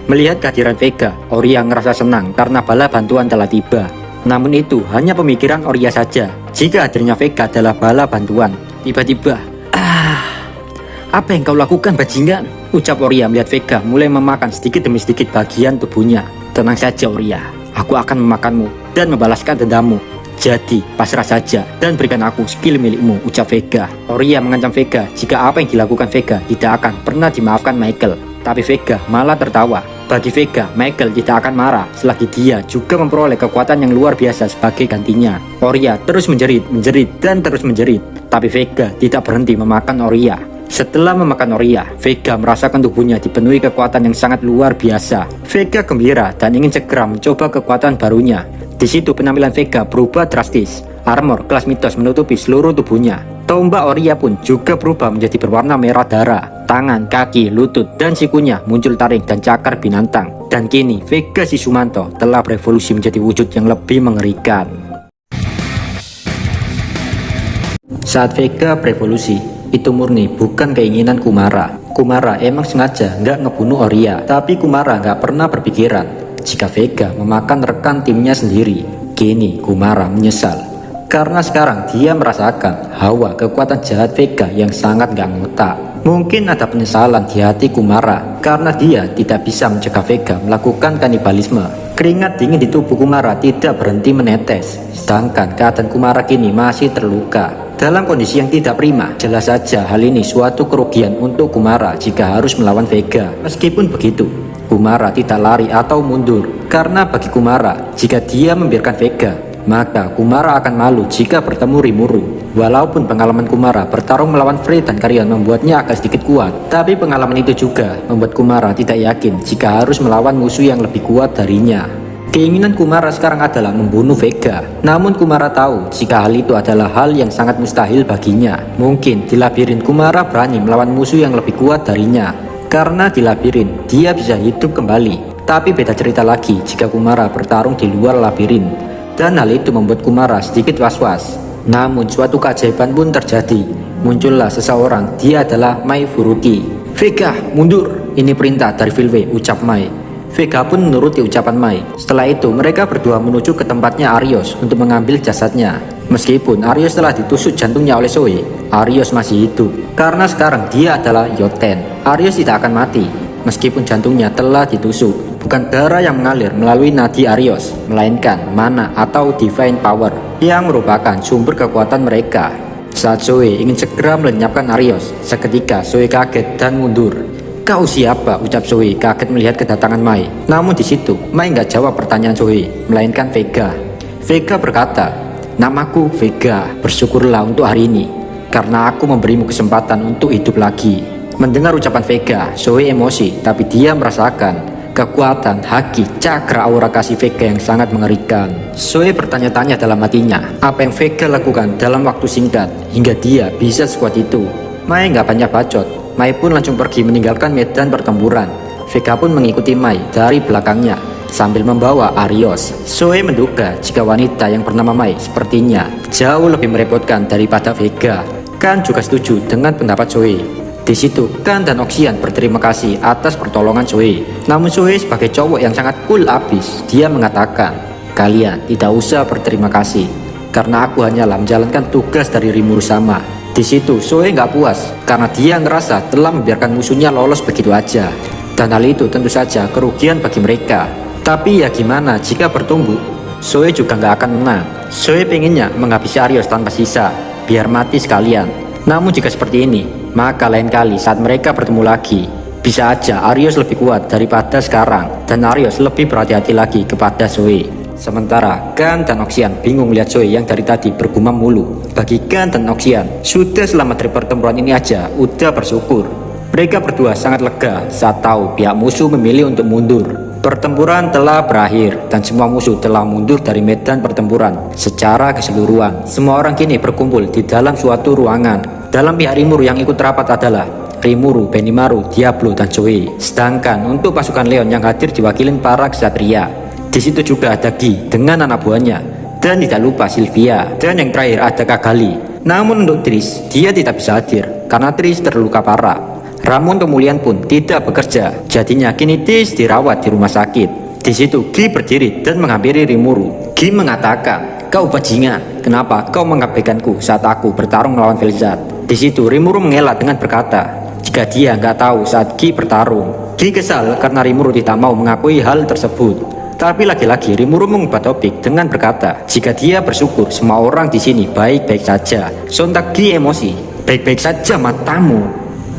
Melihat kehadiran Vega, Oria ngerasa senang karena bala bantuan telah tiba. Namun itu hanya pemikiran Oria saja. Jika hadirnya Vega adalah bala bantuan. Tiba-tiba, apa yang kau lakukan bajingan? Ucap Oria melihat Vega mulai memakan sedikit demi sedikit bagian tubuhnya. Tenang saja Oria, aku akan memakanmu dan membalaskan dendammu. Jadi pasrah saja dan berikan aku skill milikmu, ucap Vega. Oria mengancam Vega jika apa yang dilakukan Vega tidak akan pernah dimaafkan Michael. Tapi Vega malah tertawa. Bagi Vega, Michael tidak akan marah selagi dia juga memperoleh kekuatan yang luar biasa sebagai gantinya. Oria terus menjerit, dan terus menjerit. Tapi Vega tidak berhenti memakan Oria. Setelah memakan Oria, Vega merasakan tubuhnya dipenuhi kekuatan yang sangat luar biasa. Vega gembira dan ingin segera mencoba kekuatan barunya. Di situ penampilan Vega berubah drastis. Armor kelas mitos menutupi seluruh tubuhnya. Tombak Oria pun juga berubah menjadi berwarna merah darah. Tangan, kaki, lutut, dan sikunya muncul taring dan cakar binatang. Dan kini Vega Sisumanto telah berevolusi menjadi wujud yang lebih mengerikan. Saat Vega berevolusi, itu murni bukan keinginan Kumara. Kumara emang sengaja nggak ngebunuh Oria, tapi Kumara nggak pernah berpikiran jika Vega memakan rekan timnya sendiri. Kini Kumara menyesal karena sekarang dia merasakan hawa kekuatan jahat Vega yang sangat nggak ngotak. Mungkin ada penyesalan di hati Kumara karena dia tidak bisa mencegah Vega melakukan kanibalisme. Keringat dingin di tubuh Kumara tidak berhenti menetes, sedangkan keadaan Kumara kini masih terluka dalam kondisi yang tidak prima. Jelas saja hal ini suatu kerugian untuk Kumara jika harus melawan Vega. Meskipun begitu, Kumara tidak lari atau mundur karena bagi Kumara, jika dia membiarkan Vega, maka Kumara akan malu jika bertemu Rimuru. Walaupun pengalaman Kumara bertarung melawan Frey dan Carrion membuatnya agak sedikit kuat, tapi pengalaman itu juga membuat Kumara tidak yakin jika harus melawan musuh yang lebih kuat darinya. Keinginan Kumara sekarang adalah membunuh Vega. Namun Kumara tahu jika hal itu adalah hal yang sangat mustahil baginya. Mungkin di labirin Kumara berani melawan musuh yang lebih kuat darinya. Karena di labirin dia bisa hidup kembali. Tapi beda cerita lagi jika Kumara bertarung di luar labirin. Dan hal itu membuat Kumara sedikit was-was. Namun suatu keajaiban pun terjadi. Muncullah seseorang, dia adalah Mai Furuki. Vega, mundur. Ini perintah dari Vilwe, ucap Mai. Vega pun menuruti ucapan Mai. Setelah itu mereka berdua menuju ke tempatnya Arios untuk mengambil jasadnya. Meskipun Arios telah ditusuk jantungnya oleh Zoe, Arios masih hidup. Karena sekarang dia adalah Yoten. Arios tidak akan mati meskipun jantungnya telah ditusuk. Bukan darah yang mengalir melalui nadi Arios, melainkan mana atau divine power yang merupakan sumber kekuatan mereka. Saat Zoe ingin segera melenyapkan Arios, seketika Zoe kaget dan mundur. Kau siapa? Ucap Zoe kaget melihat kedatangan Mai. Namun di situ Mai nggak jawab pertanyaan Zoe, melainkan Vega. Vega berkata, namaku Vega, bersyukurlah untuk hari ini, karena aku memberimu kesempatan untuk hidup lagi. Mendengar ucapan Vega, Zoe emosi, tapi dia merasakan kekuatan, haki, cakra aura kasih Vega yang sangat mengerikan. Zoe bertanya-tanya dalam hatinya, apa yang Vega lakukan dalam waktu singkat hingga dia bisa sekuat itu. Mai nggak banyak bacot, Mai pun langsung pergi meninggalkan medan pertempuran. Vega pun mengikuti Mai dari belakangnya sambil membawa Arios. Zoe menduga jika wanita yang bernama Mai sepertinya jauh lebih merepotkan daripada Vega. Kan juga setuju dengan pendapat Zoe. Di situ, Kan dan Oxian berterima kasih atas pertolongan Zoe. Namun Zoe sebagai cowok yang sangat cool abis, dia mengatakan, kalian tidak usah berterima kasih, karena aku hanyalah menjalankan tugas dari Rimuru sama. Di situ, Zoe nggak puas, karena dia ngerasa telah membiarkan musuhnya lolos begitu aja. Dan hal itu tentu saja kerugian bagi mereka. Tapi ya gimana jika bertumbuh? Zoe juga nggak akan menang. Zoe pengennya menghabisi Arios tanpa sisa, biar mati sekalian. Namun jika seperti ini, maka lain kali saat mereka bertemu lagi, bisa aja Arios lebih kuat daripada sekarang, dan Arios lebih berhati-hati lagi kepada Zoe. Sementara Kan dan Oxian bingung melihat Zoe yang dari tadi bergumam mulu. Bagi Kan dan Oxian, sudah selamat dari pertempuran ini aja, udah bersyukur. Mereka berdua sangat lega saat tahu pihak musuh memilih untuk mundur. Pertempuran telah berakhir dan semua musuh telah mundur dari medan pertempuran secara keseluruhan. Semua orang kini berkumpul di dalam suatu ruangan. Dalam pihak Rimuru yang ikut rapat adalah Rimuru, Benimaru, Diablo, dan Zoe. Sedangkan untuk pasukan Leon yang hadir diwakilin para ksatria. Di situ juga ada Gi dengan anak buahnya, dan tidak lupa Sylvia, dan yang terakhir ada Kagali. Namun untuk Trish, dia tidak bisa hadir karena Trish terluka parah. Ramuan pemulihan pun tidak bekerja. Jadinya kini Tis dirawat di rumah sakit. Di situ Gi berdiri dan menghampiri Rimuru. Gi mengatakan, "Kau bajingan, kenapa kau mengabaikanku saat aku bertarung melawan Velzat?" Di situ Rimuru mengelak dengan berkata, jika dia nggak tahu saat Gi bertarung. Gi kesal karena Rimuru tidak mau mengakui hal tersebut. Tapi lagi-lagi Rimuru mengubah topik dengan berkata, jika dia bersyukur semua orang di sini baik-baik saja. Sontak Gi emosi, "Baik-baik saja matamu.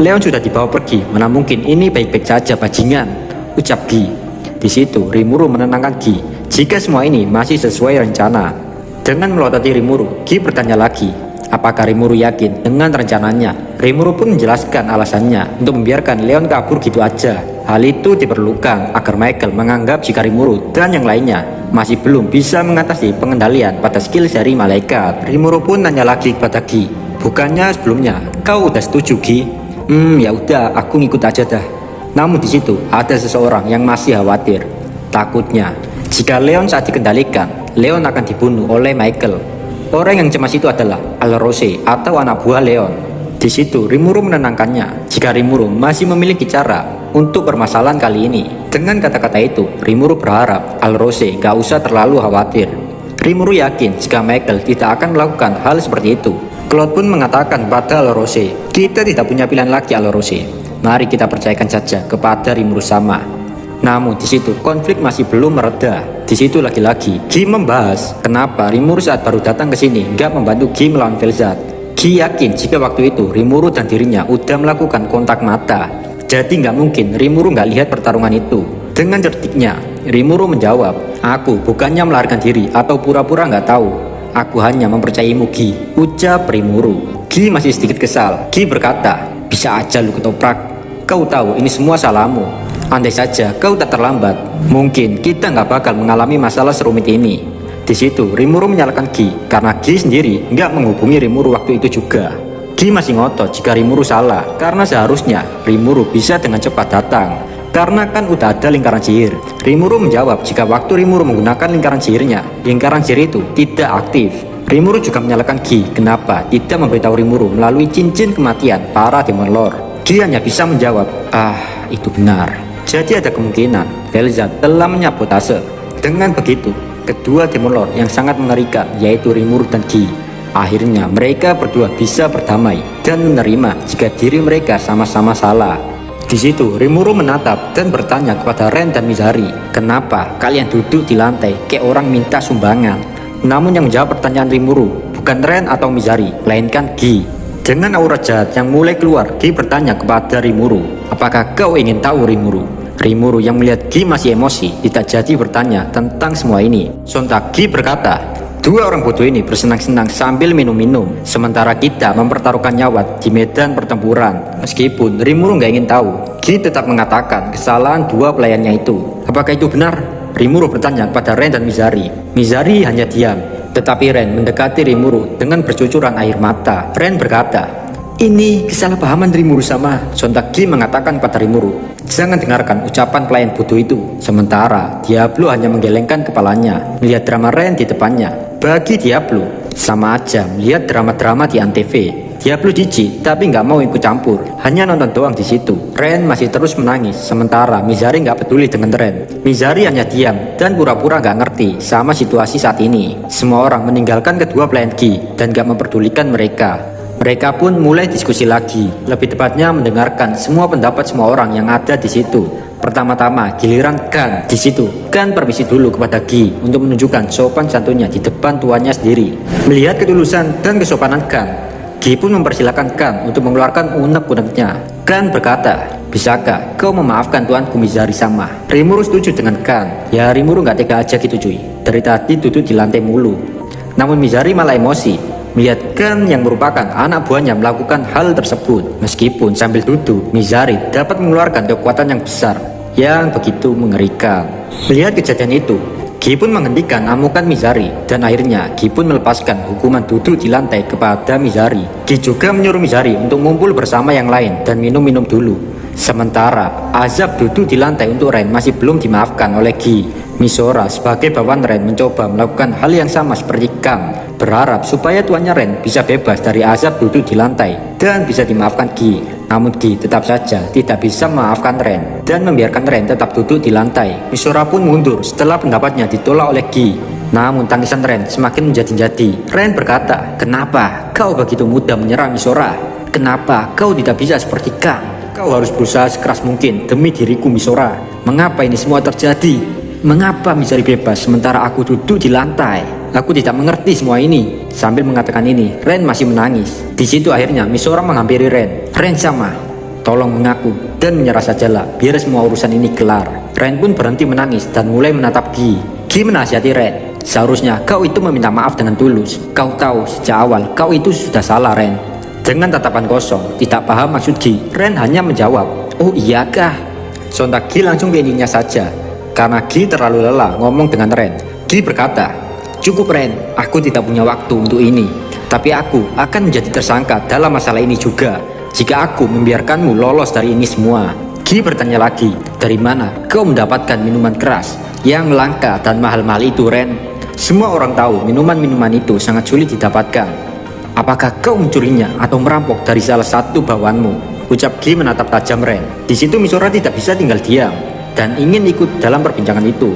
Leon sudah dibawa pergi, mana mungkin ini baik-baik saja bajingan," ucap Gi. Di situ Rimuru menenangkan Gi jika semua ini masih sesuai rencana. Dengan melototi Rimuru, Gi bertanya lagi, apakah Rimuru yakin dengan rencananya. Rimuru pun menjelaskan alasannya untuk membiarkan Leon kabur gitu aja. Hal itu diperlukan agar Michael menganggap jika Rimuru dan yang lainnya masih belum bisa mengatasi pengendalian pada skill seri malaikat. Rimuru pun nanya lagi kepada Gi, bukannya sebelumnya kau udah setuju Gi? Ya udah, aku ngikut aja dah. Namun di situ ada seseorang yang masih khawatir. Takutnya jika Leon saat dikendalikan, Leon akan dibunuh oleh Michael. Orang yang cemas itu adalah Alrose atau anak buah Leon. Di situ Rimuru menenangkannya jika Rimuru masih memiliki cara untuk permasalahan kali ini. Dengan kata-kata itu, Rimuru berharap Alrose gak usah terlalu khawatir. Rimuru yakin jika Michael tidak akan melakukan hal seperti itu. Claude pun mengatakan pada Alrose, kita tidak punya pilihan lagi Alrose. Mari kita percayakan saja kepada Rimuru sama. Namun di situ konflik masih belum mereda. Di situ lagi-lagi Gi membahas kenapa Rimuru saat baru datang ke sini nggak membantu Gi melawan Velzat. Gi yakin jika waktu itu Rimuru dan dirinya udah melakukan kontak mata. Jadi nggak mungkin Rimuru nggak lihat pertarungan itu. Dengan certiknya Rimuru menjawab, aku bukannya melarikan diri atau pura-pura nggak tahu. Aku hanya mempercayaimu Gi, ucap Rimuru. Gi masih sedikit kesal. Gi berkata, bisa aja lu ketoprak. Kau tahu ini semua salahmu. Andai saja kau tak terlambat, mungkin kita nggak bakal mengalami masalah serumit ini. Di situ Rimuru menyalahkan Gi karena Gi sendiri nggak menghubungi Rimuru waktu itu juga. Gi masih ngotot jika Rimuru salah karena seharusnya Rimuru bisa dengan cepat datang. Karena kan udah ada lingkaran sihir. Rimuru menjawab jika waktu Rimuru menggunakan lingkaran sihirnya, lingkaran sihir itu tidak aktif. Rimuru juga menyalahkan Gi kenapa tidak memberitahu Rimuru melalui cincin kematian para Demon Lord. Gi hanya bisa menjawab, itu benar. Jadi ada kemungkinan Velzat telah menyabotase. Dengan begitu, kedua Demon Lord yang sangat mengerikan yaitu Rimuru dan Gi, akhirnya mereka berdua bisa berdamai dan menerima jika diri mereka sama-sama salah. Di situ Rimuru menatap dan bertanya kepada Ren dan Mizari, kenapa kalian duduk di lantai kayak orang minta sumbangan? Namun yang menjawab pertanyaan Rimuru bukan Ren atau Mizari, melainkan Gi. Dengan aura jahat yang mulai keluar, Gi bertanya kepada Rimuru, apakah kau ingin tahu Rimuru? Rimuru yang melihat Gi masih emosi tidak jadi bertanya tentang semua ini. Sontak Gi berkata, dua orang bodoh ini bersenang-senang sambil minum-minum, sementara kita mempertaruhkan nyawa di medan pertempuran. Meskipun Rimuru nggak ingin tahu, Gi tetap mengatakan kesalahan dua pelayannya itu. Apakah itu benar? Rimuru bertanya kepada Ren dan Mizari. Mizari hanya diam, tetapi Ren mendekati Rimuru dengan bercucuran air mata. Ren berkata, ini kesalahpahaman Rimuru sama. Sontak Gi mengatakan kepada Rimuru, jangan dengarkan ucapan pelayan bodoh itu. Sementara Diablo hanya menggelengkan kepalanya melihat drama Ren di depannya. Bagi Diablo, sama aja melihat drama-drama di Antv. Diablo jijik tapi nggak mau ikut campur, hanya nonton doang di situ. Ren masih terus menangis, sementara Mizari nggak peduli dengan Ren. Mizari hanya diam dan pura-pura nggak ngerti sama situasi saat ini. Semua orang meninggalkan kedua pelayan Gi dan nggak memperdulikan mereka. Mereka pun mulai diskusi lagi, lebih tepatnya mendengarkan semua pendapat semua orang yang ada di situ. Pertama-tama giliran Gan. Di situ Gan permisi dulu kepada Gi untuk menunjukkan sopan santunnya di depan tuannya sendiri. Melihat ketulusan dan kesopanan Gan, Gi pun mempersilahkan Gan untuk mengeluarkan unek-uneknya. Gan berkata, bisakah kau memaafkan tuanku Mizari sama? Rimuru setuju dengan Gan. Ya Rimuru nggak tega aja gitu cuy, dari tadi duduk di lantai mulu. Namun Mizari malah emosi melihat Gan yang merupakan anak buahnya melakukan hal tersebut. Meskipun sambil duduk, Mizari dapat mengeluarkan kekuatan yang besar yang begitu mengerikan. Melihat kejadian itu, Gi pun menghentikan amukan Mizari dan akhirnya Gi pun melepaskan hukuman duduk di lantai kepada Mizari. Gi juga menyuruh Mizari untuk ngumpul bersama yang lain dan minum-minum dulu. Sementara azab duduk di lantai untuk Ren masih belum dimaafkan oleh Gi. Misora sebagai bawahan Ren mencoba melakukan hal yang sama seperti Kang, berharap supaya tuannya Ren bisa bebas dari azab duduk di lantai dan bisa dimaafkan Gi. Namun Gi tetap saja tidak bisa memaafkan Ren dan membiarkan Ren tetap duduk di lantai. Misora pun mundur setelah pendapatnya ditolak oleh Gi. Namun tangisan Ren semakin menjadi-jadi. Ren berkata, "Kenapa kau begitu mudah menyerang Misora? Kenapa kau tidak bisa seperti Kang? Kau harus berusaha sekeras mungkin demi diriku Misora. Mengapa ini semua terjadi? Mengapa mencari bebas sementara aku duduk di lantai? Aku tidak mengerti semua ini." Sambil mengatakan ini, Ren masih menangis. Di situ akhirnya Misora menghampiri Ren. "Ren sama, tolong mengaku dan menyerah sajalah biar semua urusan ini kelar." Ren pun berhenti menangis dan mulai menatap Gi. Gi menasihati Ren, "Seharusnya kau itu meminta maaf dengan tulus. Kau tahu sejak awal kau itu sudah salah, Ren." Dengan tatapan kosong, tidak paham maksud Gi, Ren hanya menjawab, "Oh iyakah?" Sontak Gi langsung keinginnya saja. Karena Gi terlalu lelah ngomong dengan Ren. Gi berkata, "Cukup Ren, aku tidak punya waktu untuk ini. Tapi aku akan menjadi tersangka dalam masalah ini juga jika aku membiarkanmu lolos dari ini semua." Gi bertanya lagi, "Dari mana kau mendapatkan minuman keras yang langka dan mahal-mahal itu Ren? Semua orang tahu minuman-minuman itu sangat sulit didapatkan. Apakah kau mencurinya atau merampok dari salah satu bawahanmu?" Ucap Gi menatap tajam Ren. Di situ Misora tidak bisa tinggal diam dan ingin ikut dalam perbincangan itu.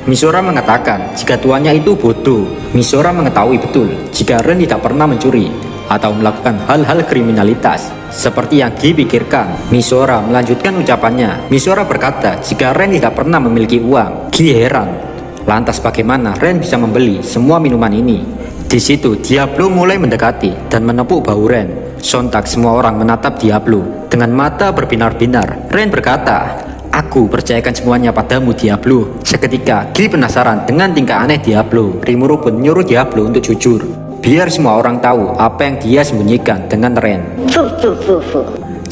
Misora mengatakan jika tuannya itu bodoh. Misora mengetahui betul jika Ren tidak pernah mencuri atau melakukan hal-hal kriminalitas seperti yang Gi pikirkan. Misora melanjutkan ucapannya. Misora berkata jika Ren tidak pernah memiliki uang. Gi heran, lantas bagaimana Ren bisa membeli semua minuman ini? Di situ Diablo mulai mendekati dan menepuk bahu Ren. Sontak semua orang menatap Diablo dengan mata berbinar-binar. Ren berkata, "Aku percayakan semuanya padamu Diablo." Seketika Gi penasaran dengan tingkah aneh Diablo. Rimuru pun menyuruh Diablo untuk jujur, biar semua orang tahu apa yang dia sembunyikan dengan Ren.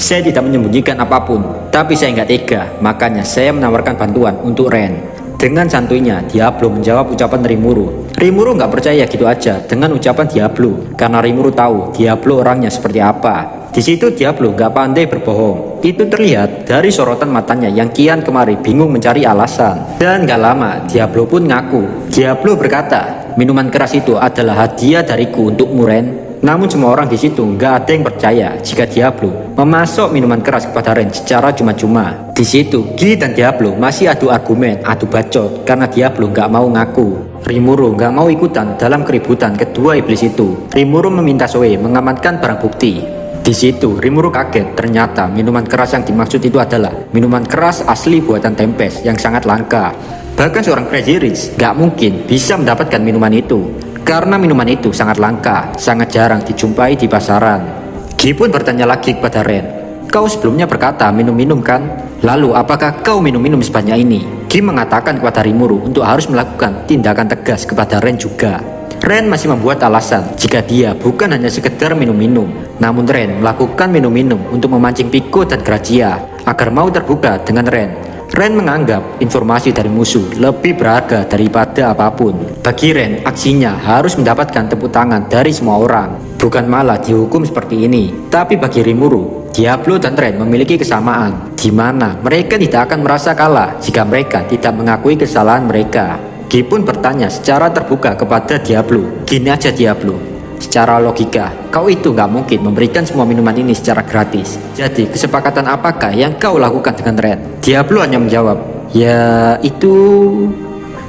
"Saya tidak menyembunyikan apapun, tapi saya nggak tega, makanya saya menawarkan bantuan untuk Ren." Dengan santuinya Diablo menjawab ucapan Rimuru. Rimuru nggak percaya gitu aja dengan ucapan Diablo, karena Rimuru tahu Diablo orangnya seperti apa. Di situ Diablo gak pandai berbohong. Itu terlihat dari sorotan matanya yang kian kemari bingung mencari alasan. Dan gak lama Diablo pun ngaku. Diablo berkata, "Minuman keras itu adalah hadiah dariku untuk Ren." Namun semua orang di situ gak ada yang percaya jika Diablo memasok minuman keras kepada Ren secara cuma-cuma. Di situ Gi dan Diablo masih adu argumen, adu bacot karena Diablo gak mau ngaku. Rimuru gak mau ikutan dalam keributan kedua iblis itu. Rimuru meminta Zoe mengamankan barang bukti. Di situ Rimuru kaget, ternyata minuman keras yang dimaksud itu adalah minuman keras asli buatan Tempest yang sangat langka. Bahkan seorang Crazy Rich gak mungkin bisa mendapatkan minuman itu, karena minuman itu sangat langka, sangat jarang dijumpai di pasaran. Gi pun bertanya lagi kepada Ren, "Kau sebelumnya berkata minum-minum kan? Lalu apakah kau minum-minum sebanyak ini?" Gi mengatakan kepada Rimuru untuk harus melakukan tindakan tegas kepada Ren juga. Ren masih membuat alasan jika dia bukan hanya sekedar minum-minum. Namun Ren melakukan minum-minum untuk memancing Pico dan Gracia agar mau terbuka dengan Ren. Ren menganggap informasi dari musuh lebih berharga daripada apapun. Bagi Ren, aksinya harus mendapatkan tepuk tangan dari semua orang, bukan malah dihukum seperti ini. Tapi bagi Rimuru, Diablo dan Ren memiliki kesamaan, di mana mereka tidak akan merasa kalah jika mereka tidak mengakui kesalahan mereka. Gi pun bertanya secara terbuka kepada Diablo, "Gini aja Diablo, secara logika, kau itu gak mungkin memberikan semua minuman ini secara gratis. Jadi kesepakatan apakah yang kau lakukan dengan Ren?" Diablo hanya menjawab, "Ya itu..."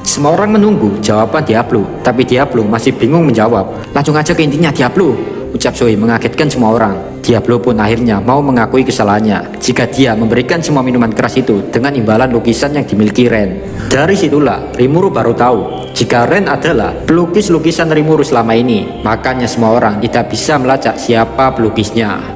Semua orang menunggu jawaban Diablo, tapi Diablo masih bingung menjawab. "Langsung aja ke intinya Diablo," ucap Zoe mengagetkan semua orang. Diablo pun akhirnya mau mengakui kesalahannya jika dia memberikan semua minuman keras itu dengan imbalan lukisan yang dimiliki Ren. Dari situlah Rimuru baru tahu jika Ren adalah pelukis lukisan Rimuru selama ini. Makanya semua orang tidak bisa melacak siapa pelukisnya.